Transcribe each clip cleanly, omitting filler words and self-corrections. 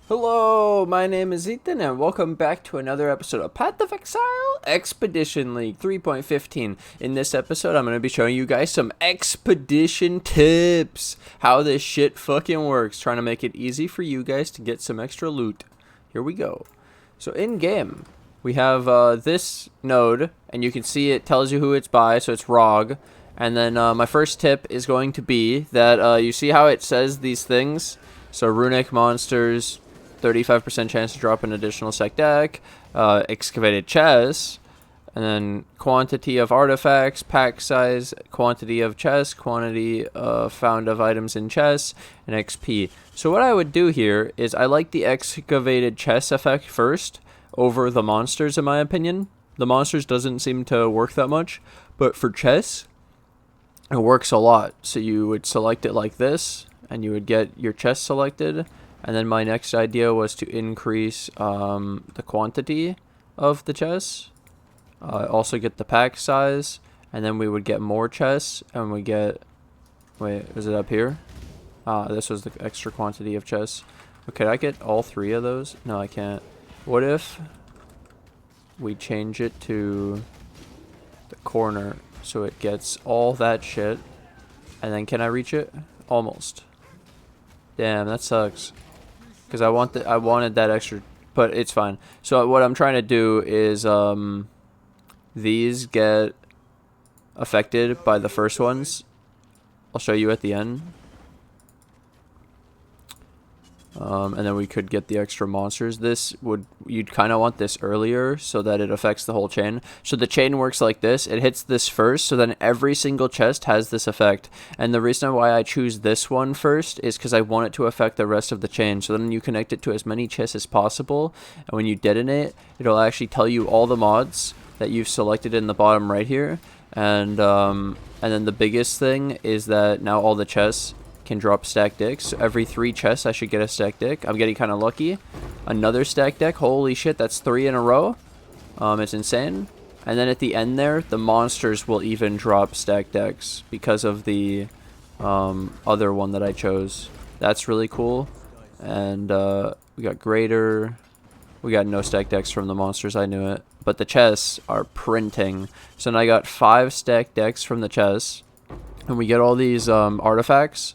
Hello, my name is Ethan, and welcome back to another episode of Path of Exile Expedition League 3.15. In this episode, I'm going to be showing you guys some expedition tips. How this shit fucking works. Trying to make it easy for you guys to get some extra loot. Here we go. So in game, we have this node, and you can see it tells you who it's by, so it's ROG. And then my first tip is going to be that you see how it says these things? So runic monsters, 35% chance to drop an additional sec deck, excavated chests, and then quantity of artifacts, pack size, quantity of chests, quantity found of items in chests, and XP. So what I would do here is I like the excavated chest effect first over the monsters, in my opinion. The monsters doesn't seem to work that much, but for chests, it works a lot. So you would select it like this, and you would get your chest selected. And then my next idea was to increase the quantity of the chests. Also get the pack size. And then we would get more chests. And we get... Wait, is it up here? This was the extra quantity of chests. Okay, could I get all three of those? No, I can't. What if we change it to the corner so it gets all that shit? And then can I reach it? Almost. Damn, that sucks. Because I wanted that extra, but it's fine. So what I'm trying to do is these get affected by the first ones. I'll show you at the end. And then we could get the extra monsters. You'd kind of want this earlier so that it affects the whole chain. So the chain works like this. It hits this first, so then every single chest has this effect. And the reason why I choose this one first is because I want it to affect the rest of the chain. So then you connect it to as many chests as possible. And when you detonate, it'll actually tell you all the mods that you've selected in the bottom right here. And then the biggest thing is that now all the chests can drop stack decks. So every 3 chests I should get a stack deck. I'm getting kind of lucky. Another stack deck. Holy shit, that's 3 in a row. It's insane. And then at the end there, the monsters will even drop stack decks because of the other one that I chose. That's really cool. And we got greater. We got no stack decks from the monsters. I knew it. But the chests are printing. So now I got 5 stack decks from the chests. And we get all these artifacts.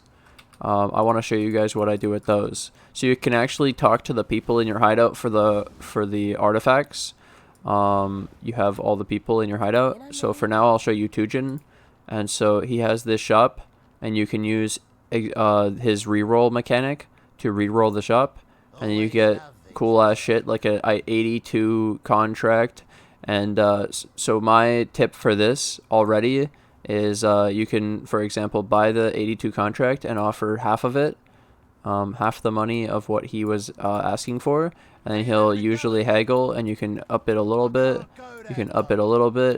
I want to show you guys what I do with those. So you can actually talk to the people in your hideout for the artifacts. You have all the people in your hideout. So for now, I'll show you Tujen. And so he has this shop, and you can use his reroll mechanic to reroll the shop, and then you get cool ass shit like a 82 contract. And so my tip for this already is you can, for example, buy the 82 contract and offer half of it, half the money of what he was asking for, and then he'll usually haggle, and you can up it a little bit,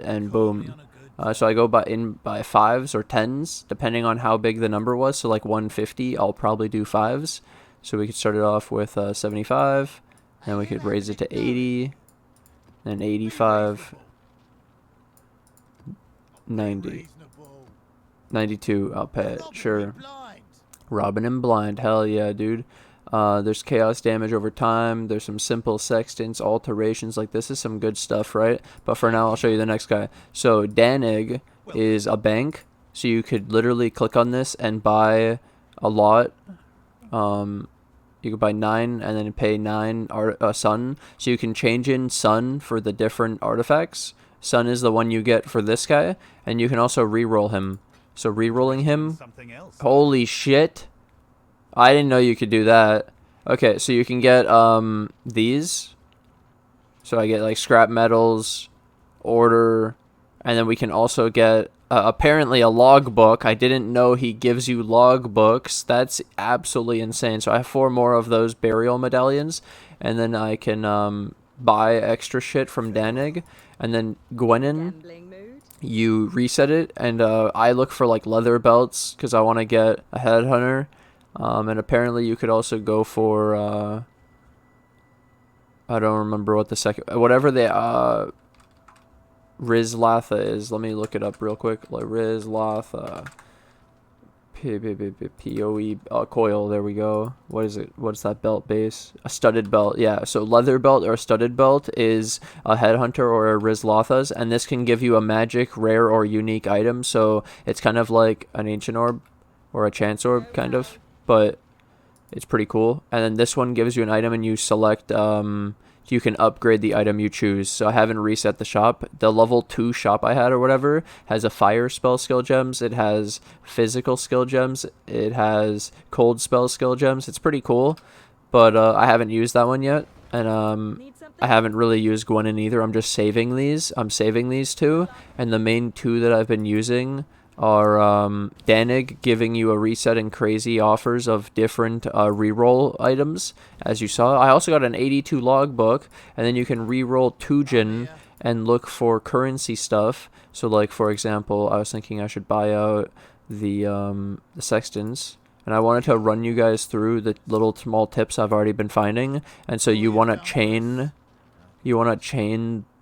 and boom. So I go by 5s or 10s, depending on how big the number was. So like 150, I'll probably do 5s. So we could start it off with 75, and we could raise it to 80, then 85, 90. 92, I'll pay it, sure. Robin and Blind, hell yeah, dude. There's chaos damage over time. There's some simple sextants, alterations. Like, this is some good stuff, right? But for now, I'll show you the next guy. So Dannig is a bank. So you could literally click on this and buy a lot. You could buy 9 and then pay 9 sun. So you can change in sun for the different artifacts. Sun is the one you get for this guy. And you can also re-roll him. So re-rolling him, holy shit, I didn't know you could do that. Okay, so you can get these. So I get like scrap metals, order, and then we can also get apparently a logbook. I didn't know he gives you logbooks. That's absolutely insane. So I have 4 more of those burial medallions, and then I can buy extra shit from Dannig, and then Gwenyn. You reset it, and I look for like leather belts because I want to get a headhunter, and apparently you could also go for I don't remember what the second, whatever the Rizlatha is. Let me look it up real quick. Like Rizlatha POE coil. There we go. What is it? What's that belt base? A studded belt. Yeah. So leather belt or a studded belt is a headhunter or a Rizlotha's, and this can give you a magic, rare, or unique item. So it's kind of like an ancient orb or a chance orb, kind of, but it's pretty cool. And then this one gives you an item, and you select. You can upgrade the item you choose. So I haven't reset the shop. The level 2 shop I had or whatever has a fire spell skill gems. It has physical skill gems. It has cold spell skill gems. It's pretty cool, but I haven't used that one yet. And I haven't really used Gwenyn either. I'm just saving these. I'm saving these two. And the main two that I've been using are Dannig, giving you a reset and crazy offers of different reroll items, as you saw. I also got an 82 logbook, and then you can reroll Tujen and look for currency stuff. So, like, for example, I was thinking I should buy out the sextons, and I wanted to run you guys through the little small tips I've already been finding. And so you want to chain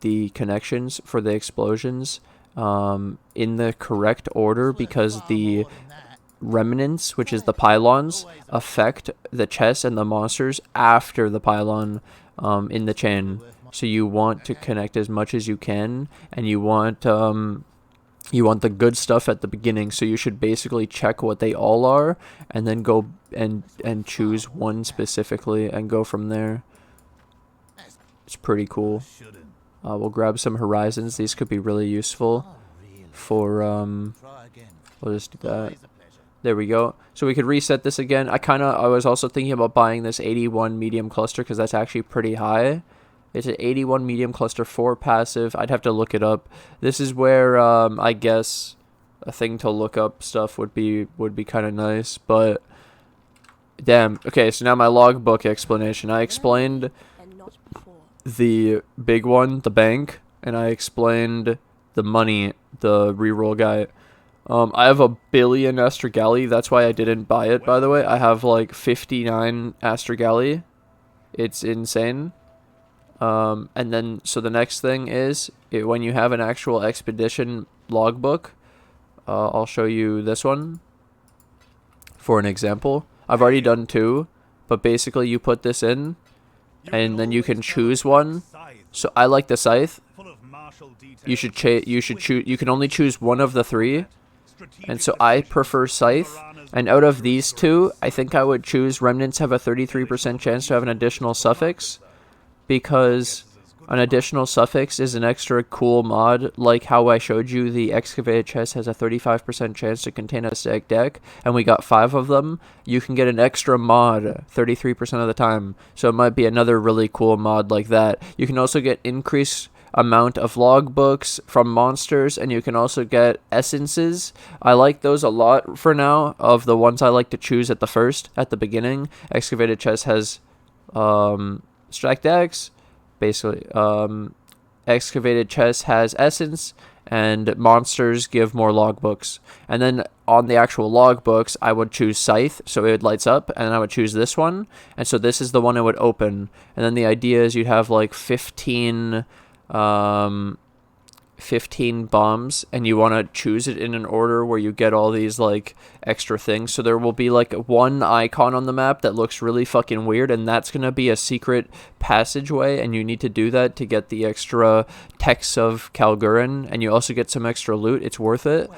the connections for the explosions in the correct order, because the remnants, which is the pylons, affect the chests and the monsters after the pylon in the chain. So you want to connect as much as you can, and you want the good stuff at the beginning. So you should basically check what they all are, and then go and choose one specifically and go from there. It's pretty cool. We'll grab some horizons. These could be really useful for, we'll just do that. There we go. So we could reset this again. I was also thinking about buying this 81 medium cluster, because that's actually pretty high. It's an 81 medium cluster 4 passive. I'd have to look it up. This is where, I guess a thing to look up stuff would be kind of nice, but damn. Okay, so now my logbook explanation. I explained the big one, the bank, and I explained the money, the reroll guy. I have 1 billion astragali. That's why I didn't buy it, by the way. I have like 59 astragali. It's insane. And then, so the next thing is, when you have an actual expedition logbook, I'll show you this one for an example. I've already done 2, but basically you put this in, and then you can choose one. So I like the scythe. You can only choose one of the 3, and so I prefer scythe. And out of these 2, I think I would choose remnants. Have a 33% chance to have an additional suffix, because an additional suffix is an extra cool mod, like how I showed you the excavated chest has a 35% chance to contain a stacked deck, and we got 5 of them. You can get an extra mod 33% of the time, so it might be another really cool mod like that. You can also get increased amount of logbooks from monsters, and you can also get essences. I like those a lot for now, of the ones I like to choose at the beginning. Excavated chest has stacked decks. Basically, excavated chest has essence, and monsters give more logbooks. And then on the actual logbooks, I would choose scythe, so it lights up, and I would choose this one, and so this is the one I would open. And then the idea is you'd have like 15 bombs, and you want to choose it in an order where you get all these like extra things. So there will be like one icon on the map that looks really fucking weird, and that's going to be a secret passageway, and you need to do that to get the extra texts of Kalgurin, and you also get some extra loot. It's worth it.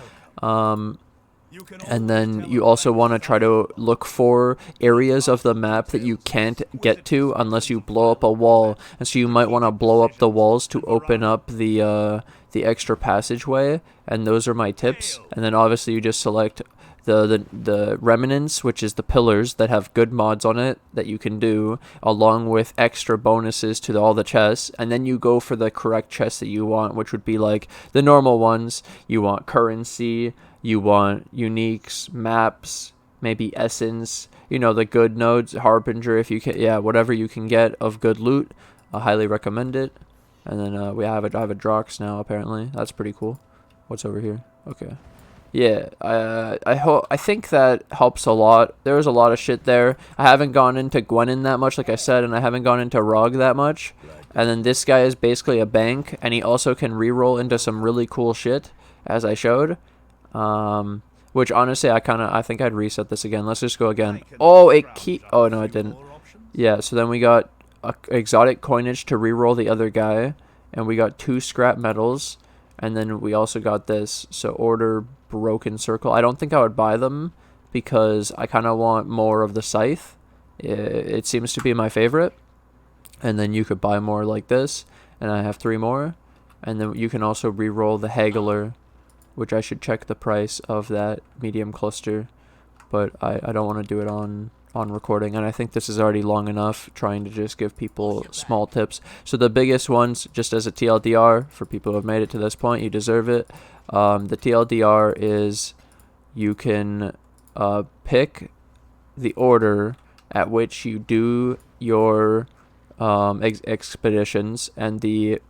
And then you also want to try to look for areas of the map that you can't get to unless you blow up a wall, and so you might want to blow up the walls to open up the extra passageway. And those are my tips. And then obviously you just select the remnants, which is the pillars that have good mods on it that you can do, along with extra bonuses to all the chests. And then you go for the correct chest that you want, which would be like the normal ones. You want currency, you want uniques, maps, maybe essence, you know, the good nodes, harbinger, if you can, yeah, whatever you can get of good loot. I highly recommend it. And then I have a Drox now, apparently. That's pretty cool. What's over here? Okay. Yeah, I think that helps a lot. There was a lot of shit there. I haven't gone into Gwenyn that much, like I said, and I haven't gone into Rog that much. And then this guy is basically a bank, and he also can reroll into some really cool shit, as I showed. which honestly I think I'd reset this again. Let's just go again. Oh, oh no, it didn't. Yeah, so then we got exotic coinage to reroll the other guy, and we got 2 scrap metals, and then we also got this. So order broken circle. I don't think I would buy them because I kind of want more of the scythe. It seems to be my favorite. And then you could buy more like this, and I have 3 more. And then you can also reroll the haggler, which I should check the price of that medium cluster, but I don't want to do it on recording, and I think this is already long enough, trying to just give people small tips. So the biggest ones, just as a TLDR for people who have made it to this point, you deserve it. The TLDR is you can pick the order at which you do your expeditions, and the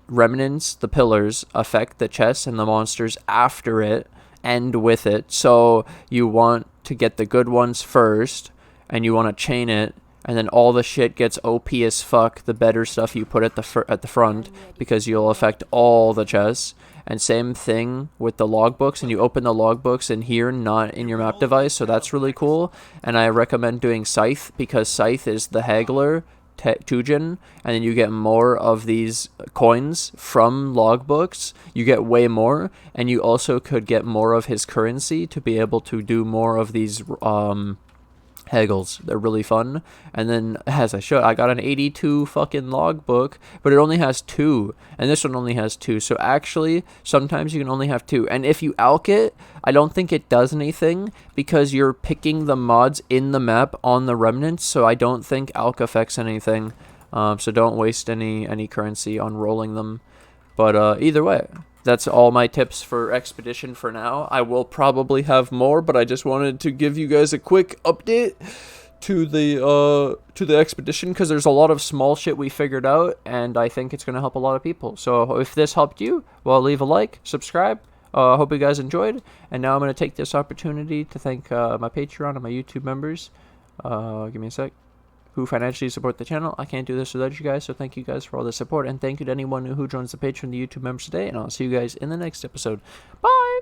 remnants, the pillars, affect the chests and the monsters after it and with it. So you want to get the good ones first, and you want to chain it, and then all the shit gets OP as fuck the better stuff you put at the front, because you'll affect all the chests. And same thing with the logbooks, and you open the logbooks in here, not in your map device, so that's really cool. And I recommend doing Scythe, because Scythe is the haggler, Tujen, and then you get more of these coins from logbooks. You get way more, and you also could get more of his currency to be able to do more of these haggles. They're really fun. And then, as I showed, I got an 82 fucking logbook, but it only has 2, and this one only has 2. So actually, sometimes you can only have 2. And if you alch it, I don't think it does anything, because you're picking the mods in the map on the remnants, so I don't think alch affects anything. So don't waste any currency on rolling them. But either way, that's all my tips for Expedition for now. I will probably have more, but I just wanted to give you guys a quick update to the Expedition, because there's a lot of small shit we figured out, and I think it's going to help a lot of people. So if this helped you, well, leave a like, subscribe. Hope you guys enjoyed. And now I'm going to take this opportunity to thank my Patreon and my YouTube members. Give me a sec. Who financially support the channel. I can't do this without you guys, so thank you guys for all the support, and thank you to anyone who joins the Patreon, the YouTube members today, and I'll see you guys in the next episode. Bye!